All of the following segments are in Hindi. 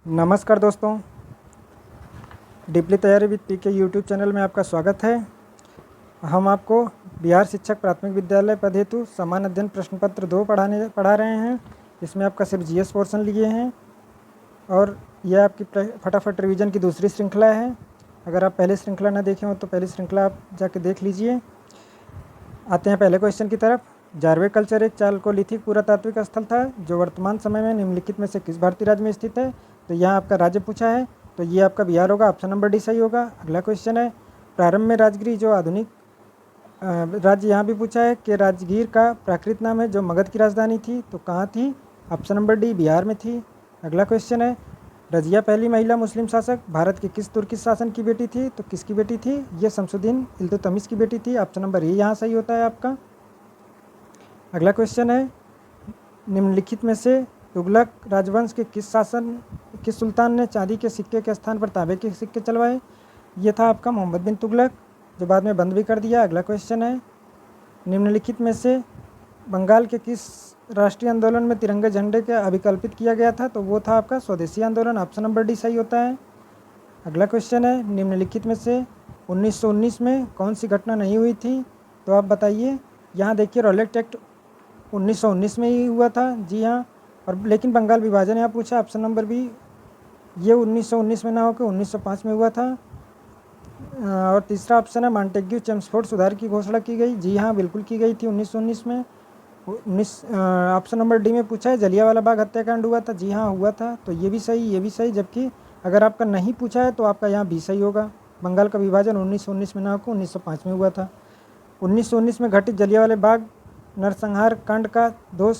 नमस्कार दोस्तों, डीपली तैयारी विद पीके यूट्यूब चैनल में आपका स्वागत है। हम आपको बिहार शिक्षक प्राथमिक विद्यालय पद हेतु समान अध्ययन प्रश्न पत्र 2 पढ़ा रहे हैं। इसमें आपका सिर्फ जीएस पोर्शन लिए हैं और यह आपकी फटाफट रिवीजन की दूसरी श्रृंखला है। अगर आप पहले श्रृंखला न देखे हो तो पहली श्रृंखला आप जाके देख लीजिए। आते हैं पहले क्वेश्चन की तरफ। जारवे कल्चर एक चालकोलिथिक पुरातात्विक स्थल था जो वर्तमान समय में निम्नलिखित में से किस भारतीय राज्य में स्थित है। तो यहाँ आपका राज्य पूछा है, तो ये आपका बिहार होगा। ऑप्शन नंबर डी सही होगा। अगला क्वेश्चन है, प्रारंभ में राजगिरी जो आधुनिक राज्य यहाँ भी पूछा है कि राजगीर का प्राकृत नाम है जो मगध की राजधानी थी, तो कहाँ थी। ऑप्शन नंबर डी बिहार में थी। अगला क्वेश्चन है, रजिया पहली महिला मुस्लिम शासक भारत के किस तुर्की शासन की बेटी थी। तो किसकी बेटी थी, ये शमसुद्दीन इल्तुतमिश की बेटी थी। ऑप्शन नंबर ए यहाँ सही होता है आपका। अगला क्वेश्चन है, निम्नलिखित में से तुगलक राजवंश के किस सुल्तान ने चांदी के सिक्के के स्थान पर तांबे के सिक्के चलवाए। ये था आपका मोहम्मद बिन तुगलक, जो बाद में बंद भी कर दिया। अगला क्वेश्चन है, निम्नलिखित में से बंगाल के किस राष्ट्रीय आंदोलन में तिरंगे झंडे के अभिकल्पित किया गया था। तो वो था आपका स्वदेशी आंदोलन। ऑप्शन नंबर डी सही होता है। अगला क्वेश्चन है, निम्नलिखित में से 1919 में कौन सी घटना नहीं हुई थी। तो आप बताइए। यहाँ देखिए, रॉलेट एक्ट 1919 में ही हुआ था। जी हाँ, और लेकिन बंगाल विभाजन यहाँ पूछा। ऑप्शन नंबर बी, ये 1919 में ना होकर 1905 में हुआ था। और तीसरा ऑप्शन है, मॉन्टेग्यू चेम्सफोर्ड सुधार की घोषणा की गई। जी हाँ, बिल्कुल की गई थी 1919 में। ऑप्शन नंबर डी में पूछा है, जलियांवाला बाग हत्याकांड हुआ था। जी हाँ, हुआ था। तो ये भी सही। जबकि अगर आपका नहीं पूछा है तो आपका यहाँ बी सही होगा। बंगाल का विभाजन 1919 में ना होकर 1905 में हुआ था। 1919 में घटित जलियांवाला बाग नरसंहार कांड का दोष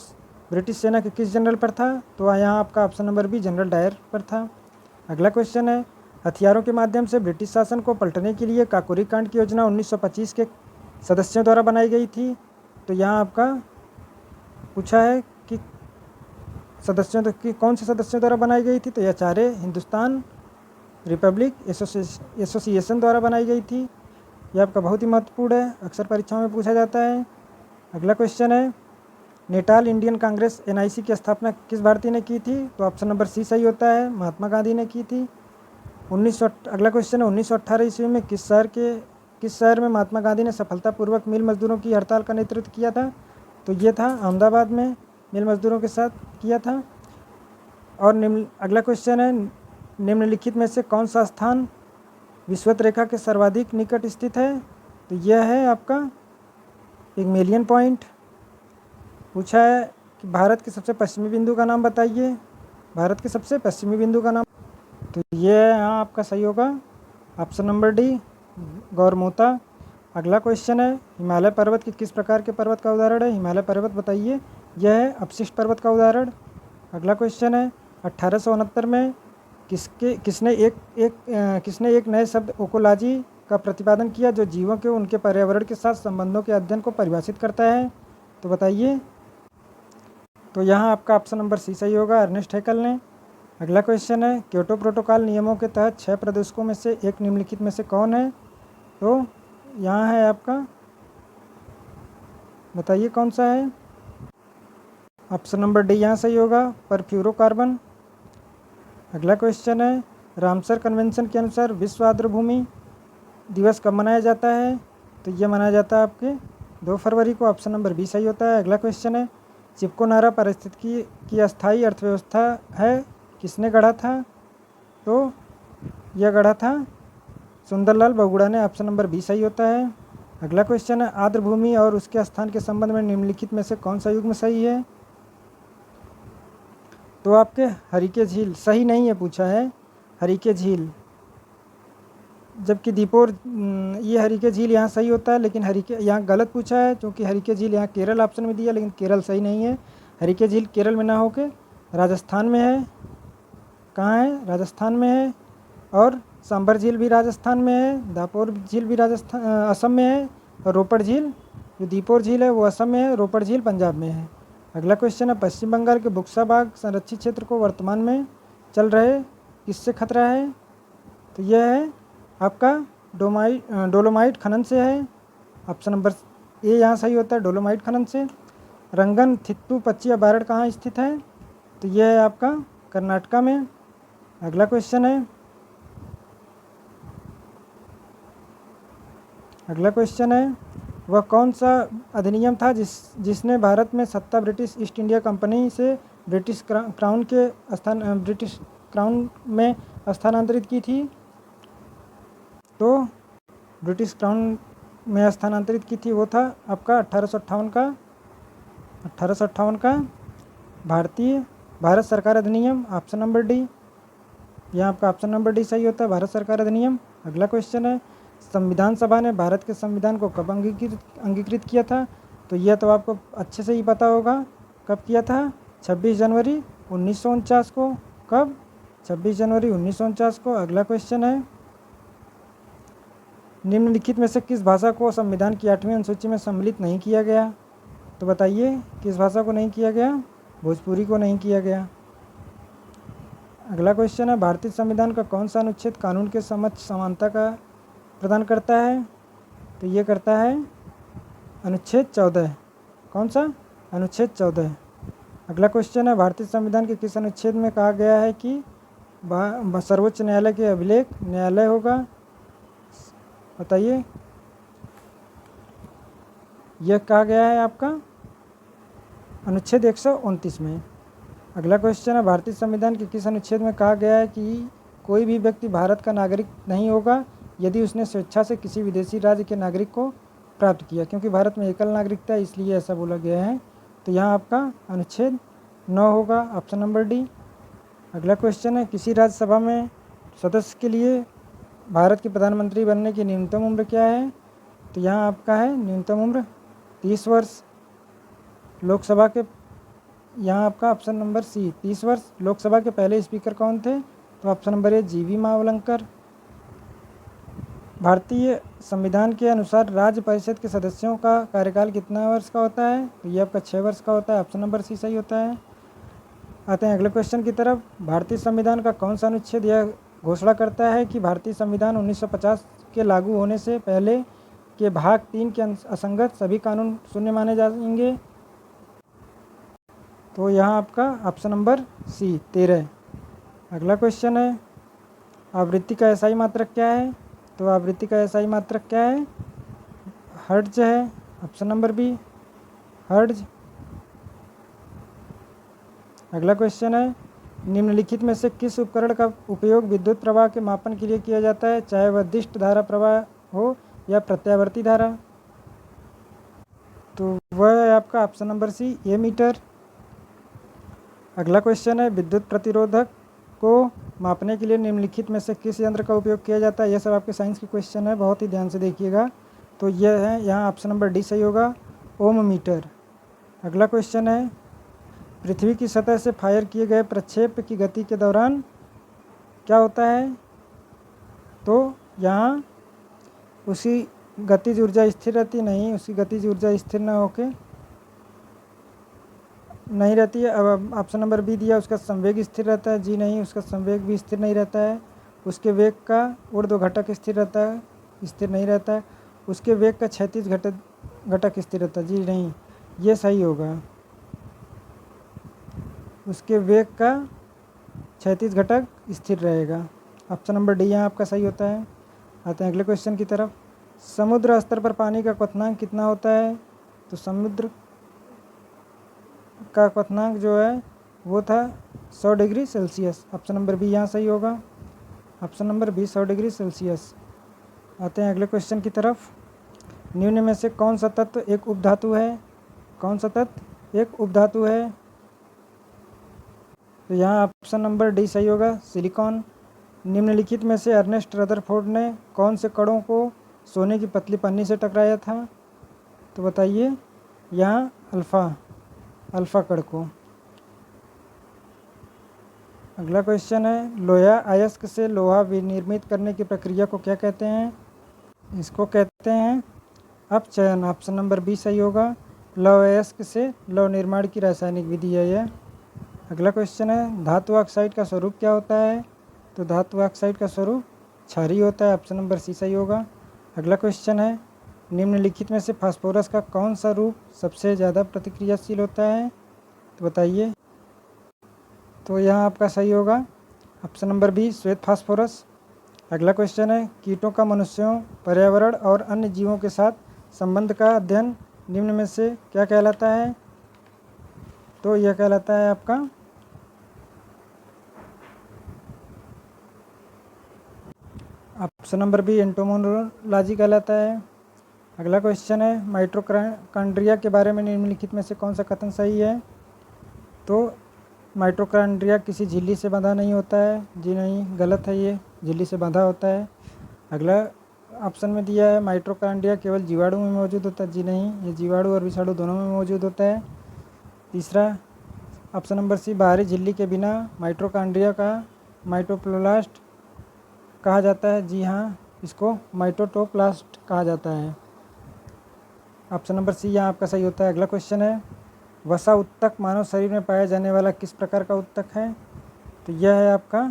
ब्रिटिश सेना के किस जनरल पर था। तो यहाँ आपका option number B General Dyer पर था। अगला क्वेश्चन है, हथियारों के माध्यम से ब्रिटिश शासन को पलटने के लिए काकोरी कांड की योजना 1925 के सदस्यों द्वारा बनाई गई थी। तो यहाँ आपका पूछा है कि कौन से सदस्यों द्वारा बनाई गई थी। तो यह चारे हिंदुस्तान रिपब्लिक एसोसिएशन द्वारा बनाई गई थी। यह आपका बहुत ही महत्वपूर्ण है, अक्सर परीक्षाओं में पूछा जाता है। अगला क्वेश्चन है, नेटाल इंडियन कांग्रेस एनआईसी की स्थापना किस भारतीय ने की थी। तो ऑप्शन नंबर सी सही होता है, महात्मा गांधी ने की थी। अगला क्वेश्चन है, 1918 ईस्वी में किस शहर में महात्मा गांधी ने सफलतापूर्वक मिल मजदूरों की हड़ताल का नेतृत्व किया था। तो ये था अहमदाबाद में, मिल मजदूरों के साथ किया था। और अगला क्वेश्चन है, निम्नलिखित में से कौन सा स्थान विषुवत रेखा के सर्वाधिक निकट स्थित है। तो यह है आपका पिग्मेलियन पॉइंट। पूछा है कि भारत के सबसे पश्चिमी बिंदु का नाम बताइए। भारत के सबसे पश्चिमी बिंदु का नाम, तो ये यहाँ आपका सही होगा, ऑप्शन नंबर डी गौरमोता। अगला क्वेश्चन है, हिमालय पर्वत के किस प्रकार के पर्वत का उदाहरण है। हिमालय पर्वत बताइए। यह है अपशिष्ट पर्वत का उदाहरण। अगला क्वेश्चन है, 1869 में किसने एक नए शब्द ओकोलॉजी का प्रतिपादन किया जो जीवों के उनके पर्यावरण के साथ संबंधों के अध्ययन को परिभाषित करता है। तो बताइए। तो यहाँ आपका ऑप्शन नंबर सी सही होगा, अर्नेस्ट हैकल ने। अगला क्वेश्चन है, क्योटो प्रोटोकॉल नियमों के तहत 6 प्रदूषकों में से एक निम्नलिखित में से कौन है। तो यहाँ है आपका, बताइए कौन सा है। ऑप्शन नंबर डी यहाँ सही होगा, परफ्यूरोकार्बन। अगला क्वेश्चन है, रामसर कन्वेंशन के अनुसार विश्व आर्द्रभूमि दिवस कब मनाया जाता है। तो ये मनाया जाता है आपके 2 फरवरी को। ऑप्शन नंबर बी सही होता है। अगला क्वेश्चन है, चिपको नारा पारिस्थितिकी की अस्थायी अर्थव्यवस्था है, किसने गढ़ा था। तो यह गढ़ा था सुंदरलाल बहुगुणा ने। ऑप्शन नंबर बी सही होता है। अगला क्वेश्चन है, आर्द्रभूमि और उसके स्थान के संबंध में निम्नलिखित में से कौन सा युग्म सही है। तो आपके हरिके झील सही नहीं है, पूछा है हरिके झील, जबकि दीपोर, ये हरिके झील यहाँ सही होता है, लेकिन हरिके यहाँ गलत पूछा है क्योंकि हरिके झील यहाँ केरल ऑप्शन में दिया, लेकिन केरल सही नहीं है। हरिके झील केरल में ना होकर राजस्थान में है। कहाँ है, राजस्थान में है। और सांबर झील भी राजस्थान में है, दापोर झील भी असम में है, और रोपड़ झील, जो दीपोर झील है वो असम में है, रोपड़ झील पंजाब में है। अगला क्वेश्चन है, पश्चिम बंगाल के बुक्सा बाग संरक्षित क्षेत्र को वर्तमान में चल रहे किससे खतरा है। तो यह है आपका डोलोमाइट खनन से है। ऑप्शन नंबर ए यहाँ सही होता है, डोलोमाइट खनन से। रंगन थिट्टू पच्ची बारड कहाँ स्थित है। तो यह है आपका कर्नाटका में। अगला क्वेश्चन है, वह कौन सा अधिनियम था जिसने भारत में सत्ता ब्रिटिश ईस्ट इंडिया कंपनी से ब्रिटिश क्राउन में स्थानांतरित की थी? तो ब्रिटिश क्राउन में स्थानांतरित की थी वो था आपका 1858 का भारत सरकार अधिनियम, ऑप्शन नंबर डी। यहाँ आपका ऑप्शन नंबर डी सही होता है, भारत सरकार अधिनियम। अगला क्वेश्चन है, संविधान सभा ने भारत के संविधान को कब अंगीकृत किया था? तो यह तो आपको अच्छे से ही पता होगा, कब किया था? 26 जनवरी 1949 को। कब? 26 जनवरी 1949 को। अगला क्वेश्चन है, निम्नलिखित में से किस भाषा को संविधान की 8वीं अनुसूची में सम्मिलित नहीं किया गया? तो बताइए किस भाषा को नहीं किया गया? भोजपुरी को नहीं किया गया। अगला क्वेश्चन है, भारतीय संविधान का कौन सा अनुच्छेद कानून के समक्ष समानता का प्रदान करता है? तो ये करता है अनुच्छेद 14। कौन सा? अनुच्छेद 14। अगला क्वेश्चन है, भारतीय संविधान के किस अनुच्छेद में कहा गया है कि सर्वोच्च न्यायालय के अभिलेख न्यायालय होगा? बताइए। यह कहा गया है आपका अनुच्छेद 129 में। अगला क्वेश्चन है, भारतीय संविधान के किस अनुच्छेद में कहा गया है कि कोई भी व्यक्ति भारत का नागरिक नहीं होगा यदि उसने स्वेच्छा से किसी विदेशी राज्य के नागरिक को प्राप्त किया? क्योंकि भारत में एकल नागरिकता है इसलिए ऐसा बोला गया है। तो यहाँ आपका अनुच्छेद 9 होगा, ऑप्शन नंबर डी। अगला क्वेश्चन है, किसी राज्यसभा में सदस्य के लिए भारत के प्रधानमंत्री बनने की न्यूनतम उम्र क्या है? तो यहाँ आपका है न्यूनतम उम्र 30 वर्ष। लोकसभा के, यहाँ आपका ऑप्शन नंबर सी 30 वर्ष। लोकसभा के पहले स्पीकर कौन थे? तो ऑप्शन नंबर ए जीवी मावलंकर। भारतीय संविधान के अनुसार राज्य परिषद के सदस्यों का कार्यकाल कितना वर्ष का होता है? तो ये आपका 6 वर्ष का होता है, ऑप्शन नंबर सी सही होता है। आते हैं अगले क्वेश्चन की तरफ, भारतीय संविधान का कौन सा अनुच्छेद यह घोषणा करता है कि भारतीय संविधान 1950 के लागू होने से पहले के भाग 3 के असंगत सभी कानून शून्य माने जाएंगे? तो यहाँ आपका ऑप्शन नंबर सी 13। अगला क्वेश्चन है, आवृत्ति का एसआई मात्रक क्या है? तो आवृत्ति का एसआई मात्रक क्या है? हर्ट्ज है, ऑप्शन नंबर बी हर्ट्ज। अगला क्वेश्चन है, निम्नलिखित में से किस उपकरण का उपयोग विद्युत प्रवाह के मापन के लिए किया जाता है, चाहे वह दिष्ट धारा प्रवाह हो या प्रत्यावर्ती धारा? तो वह है आपका ऑप्शन नंबर सी एमीटर। अगला क्वेश्चन है, विद्युत प्रतिरोधक को मापने के लिए निम्नलिखित में से किस यंत्र का उपयोग किया जाता है? यह सब आपके साइंस के क्वेश्चन है, बहुत ही ध्यान से देखिएगा। तो यह है यहाँ ऑप्शन नंबर डी सही होगा, ओम मीटर। अगला क्वेश्चन है, पृथ्वी की सतह से फायर किए गए प्रक्षेप की गति के दौरान क्या होता है? तो यहाँ उसकी गतिज ऊर्जा स्थिर रहती नहीं, उसकी गतिज ऊर्जा स्थिर न होके नहीं रहती है। अब ऑप्शन नंबर बी दिया, उसका संवेग स्थिर रहता है। जी नहीं, उसका संवेग भी स्थिर नहीं रहता है। उसके वेग का ऊर्ध्व घटक स्थिर रहता है, स्थिर नहीं रहता है। उसके वेग का क्षैतिज घटक स्थिर रहता है। जी नहीं, ये सही होगा, उसके वेग का क्षैतिज घटक स्थिर रहेगा। ऑप्शन नंबर डी यहाँ आपका सही होता है। आते हैं अगले क्वेश्चन की तरफ, समुद्र स्तर पर पानी का क्वथनांक कितना होता है? तो समुद्र का क्वथनांक जो है वो था 100 degree Celsius. Option number B यहाँ सही होगा, option number B 100 degree Celsius. आते हैं अगले क्वेश्चन की तरफ, निम्न में से कौन सा तत्व एक उपधातु है? कौन सा तत्व एक उपधातु है? तो यहाँ ऑप्शन नंबर डी सही होगा, सिलिकॉन। निम्नलिखित में से अर्नेस्ट रदरफोर्ड ने कौन से कणों को सोने की पतली पन्नी से टकराया था? तो बताइए, यहाँ अल्फा कण को। अगला क्वेश्चन है, लोहा अयस्क से लोहा विनिर्मित करने की प्रक्रिया को क्या कहते हैं? इसको कहते हैं अपचयन। ऑप्शन नंबर बी सही होगा, लौह अयस्क से लौह निर्माण की रासायनिक विधि है यह। अगला क्वेश्चन है, धातु ऑक्साइड का स्वरूप क्या होता है? तो धातु ऑक्साइड का स्वरूप क्षारीय होता है। ऑप्शन नंबर सी सही होगा। अगला क्वेश्चन है, निम्नलिखित में से फास्फोरस का कौन सा रूप सबसे ज़्यादा प्रतिक्रियाशील होता है? तो बताइए। तो यहाँ आपका सही होगा ऑप्शन नंबर बी श्वेत फास्फोरस। अगला क्वेश्चन है, कीटों का मनुष्यों, पर्यावरण और अन्य जीवों के साथ संबंध का अध्ययन निम्न में से क्या कहलाता है? तो यह कहलाता है आपका ऑप्शन नंबर बी एंटोमोनोलॉजी कहलाता है। अगला क्वेश्चन है, माइटोकॉन्ड्रिया के बारे में निम्नलिखित में से कौन सा कथन सही है? तो माइटोकॉन्ड्रिया किसी झिल्ली से बंधा नहीं होता है। जी नहीं, गलत है, ये झिल्ली से बंधा होता है। अगला ऑप्शन में दिया है, माइटोकॉन्ड्रिया केवल जीवाणु में मौजूद होता है। जी नहीं, ये जीवाणु और विषाणु दोनों में मौजूद होता है। तीसरा ऑप्शन नंबर सी, बाहरी झिल्ली के बिना माइटोकॉन्ड्रिया का माइटोप्लास्ट कहा जाता है। जी हाँ, इसको माइटोटोप्लास्ट कहा जाता है। ऑप्शन नंबर सी यहाँ आपका सही होता है। अगला क्वेश्चन है, वसा उत्तक मानव शरीर में पाया जाने वाला किस प्रकार का उत्तक है? तो यह है आपका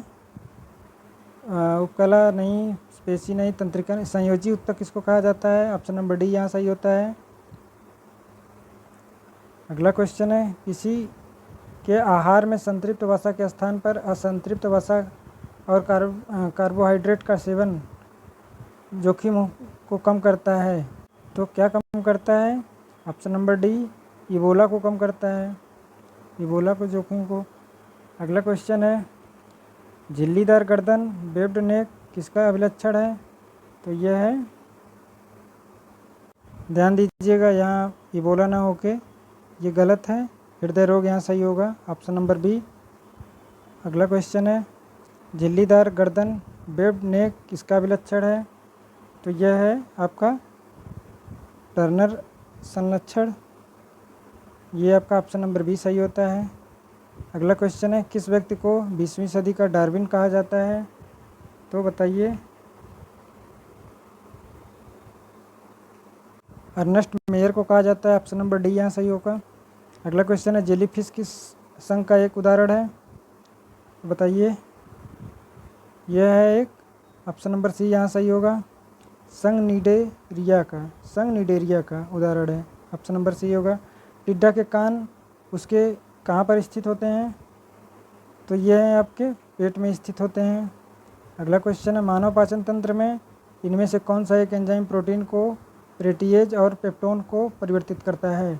उपकला नहीं, स्पेसी नहीं, तंत्रिका नहीं, संयोजी उत्तक इसको कहा जाता है। ऑप्शन नंबर डी यहाँ सही होता है। अगला क्वेश्चन है, किसी के आहार में संतृप्त वसा के स्थान पर असंतृप्त वसा और कार्बोहाइड्रेट का सेवन जोखिम को कम करता है। तो क्या कम करता है? ऑप्शन नंबर डी, इबोला को कम करता है, इबोला को जोखिम को। अगला क्वेश्चन है, झिल्लीदार गर्दन वेब्ड नेक किसका अभिलक्षण है? तो यह है, ध्यान दीजिएगा यहाँ इबोला ना होके ये गलत है, हृदय रोग यहाँ सही होगा। Option number B. अगला क्वेश्चन है, झिल्लीदार गर्दन वेब्ड नेक किसका अभिलक्षण है? तो यह है आपका टर्नर संलक्षण, ये आपका ऑप्शन नंबर बी सही होता है। अगला क्वेश्चन है, किस व्यक्ति को 20वीं सदी का डार्विन कहा जाता है? तो बताइए। अर्नेस्ट मेयर को कहा जाता है। ऑप्शन नंबर डी यहाँ सही होगा। अगला क्वेश्चन है, जेलीफिश किस संघ का एक उदाहरण है? तो बताइए। यह है एक, ऑप्शन नंबर सी यहाँ सही होगा, संघ निडेरिया का उदाहरण है। ऑप्शन नंबर सी होगा। टिड्डा के कान उसके कहाँ पर स्थित होते हैं? तो यह है आपके पेट में स्थित होते हैं। अगला क्वेश्चन है, मानव पाचन तंत्र में इनमें से कौन सा एक एंजाइम प्रोटीन को प्रोटीएज और पेप्टोन को परिवर्तित करता है?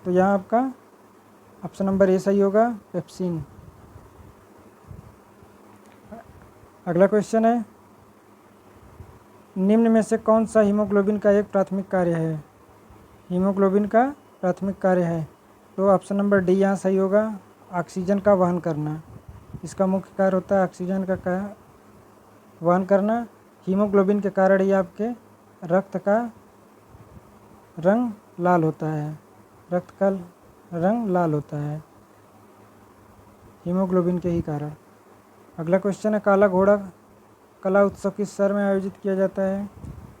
तो यहाँ आपका ऑप्शन नंबर ए सही होगा, पेप्सिन। अगला क्वेश्चन है, निम्न में से कौन सा हीमोग्लोबिन का एक प्राथमिक कार्य है? हीमोग्लोबिन का प्राथमिक कार्य है। तो ऑप्शन नंबर डी यहाँ सही होगा, ऑक्सीजन का वहन करना। इसका मुख्य कार्य होता है ऑक्सीजन का वहन करना। हीमोग्लोबिन के कारण ही आपके रक्त का रंग लाल होता है, रक्त का रंग लाल होता है हीमोग्लोबिन के ही कारण। अगला क्वेश्चन है, काला घोड़ा कला उत्सव किस शहर में आयोजित किया जाता है?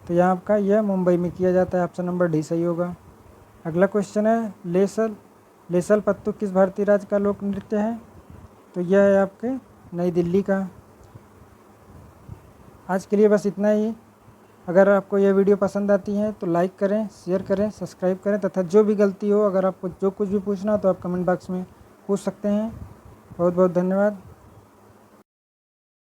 तो यहाँ आपका यह मुंबई में किया जाता है। ऑप्शन नंबर डी सही होगा। अगला क्वेश्चन है, लेसल पत्तू किस भारतीय राज्य का लोक नृत्य है? तो यह है आपके नई दिल्ली का। आज के लिए बस इतना ही। अगर आपको यह वीडियो पसंद आती है तो लाइक करें, शेयर करें, सब्सक्राइब करें तथा जो भी गलती हो, अगर आपको जो कुछ भी पूछना हो तो आप कमेंट बॉक्स में पूछ सकते हैं। बहुत बहुत धन्यवाद।